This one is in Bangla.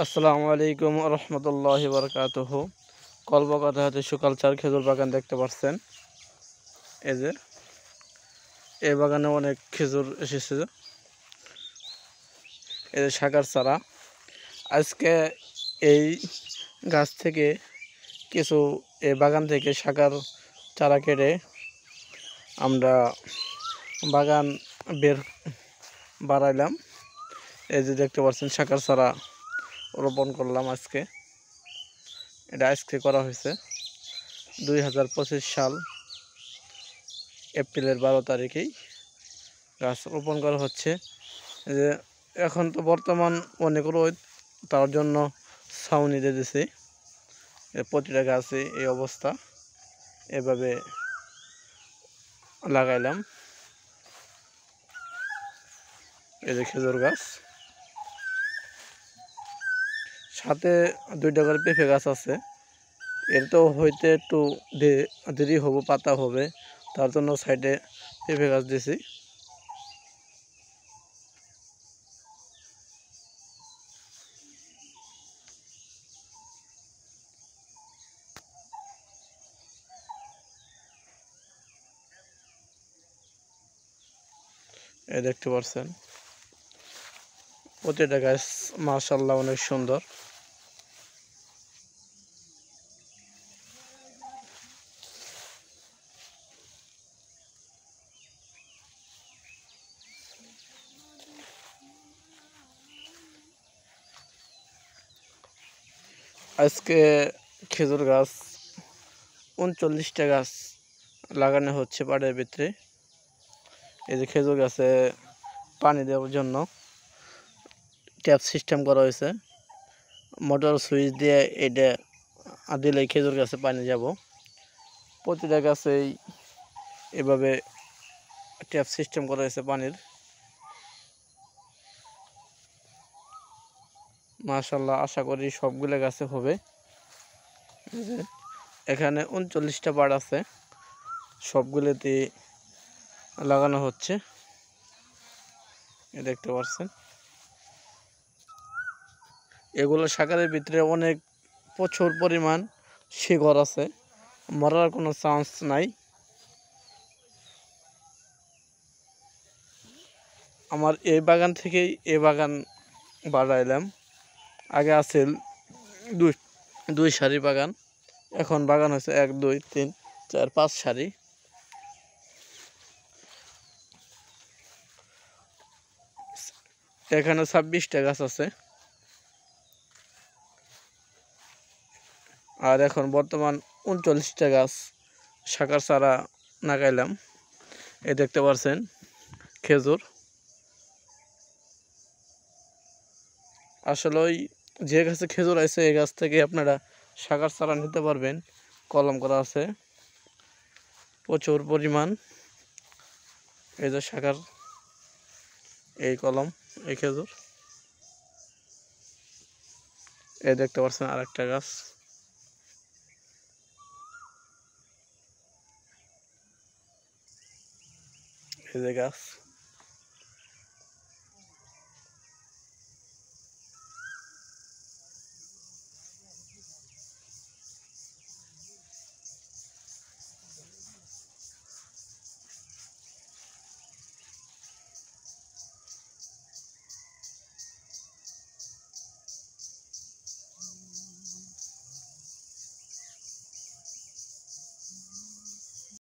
আসসালামু আলাইকুম রহমতুল্লাহি বারাকাতুহু। কলকাতা হতে সুকালচার খেজুর বাগান দেখতে পাচ্ছেন। এই যে এই বাগানে অনেক খেজুর এসেছে। এই যে শাকার চারা, আজকে এই গাছ থেকে কিছু এই বাগান থেকে শাকার চারা কেটে আমরা বাগান বাড়াইলাম। এই যে দেখতে পাচ্ছেন শাকার চারা রোপণ করলাম আজকে। এটা আজকে করা হয়েছে 2025 সাল এপ্রিলের 12 তারিখেই গাছ রোপণ করা হচ্ছে। যে এখন তো বর্তমান অনেক রোদ, তার জন্য ছাউনি দিয়ে দিছি। প্রতিটা গাছে এই অবস্থা, এভাবে লাগাইলাম। এই যে খেজুর গাছ, সাথে 2টা করে পেঁপে গাছ আছে। এর তো হইতে একটু দেরি হবে, পাতা হবে, তার জন্য সাইডে পেঁপে গাছ দিছি। এই দেখতে পাচ্ছেন প্রতিটা গাছ মাশাআল্লাহ অনেক সুন্দর। আজকে খেজুর গাছ 39টা গাছ লাগানো হচ্ছে পাড়ের ভিতরে। এই যে খেজুর গাছে পানি দেওয়ার জন্য ট্যাপ সিস্টেম করা হয়েছে। মোটর সুইচ দিয়ে এটা দিলে খেজুর গাছে পানি যাব। প্রতিটা গাছেই এভাবে ট্যাপ সিস্টেম করা হয়েছে পানির। মাশাআল্লাহ, আশা করি সবগুলো গাছে হবে। এখানে 39টা পাড় আছে, সবগুলোতে লাগানো হচ্ছে। দেখতে পাচ্ছেন এগুলো শাকারের ভিতরে অনেক প্রচুর পরিমাণ শিকড় আছে, মরার কোনো চান্স নাই। আমার এই বাগান থেকেই এই বাগান বাড়াইলাম। আগে আছে দুই সারি বাগান, এখন বাগান হচ্ছে 1 2 3 4 5 সারি। এখানে 26টা গাছ আছে, আর এখন বর্তমান 39টা গাছ শাকার চারা লাগাইলাম। এই দেখতে পাচ্ছেন খেজুর। আসলে ওই যে গাছে খেজুর আছে এই গাছ থেকে আপনারা শাকার চারা নিতে পারবেন। কলম করা আছে প্রচুর পরিমাণ। এই যে শাকার, এই কলম, এই খেজুর। এই দেখতে পাচ্ছেন আরেকটা গাছ। এই যে গাছ।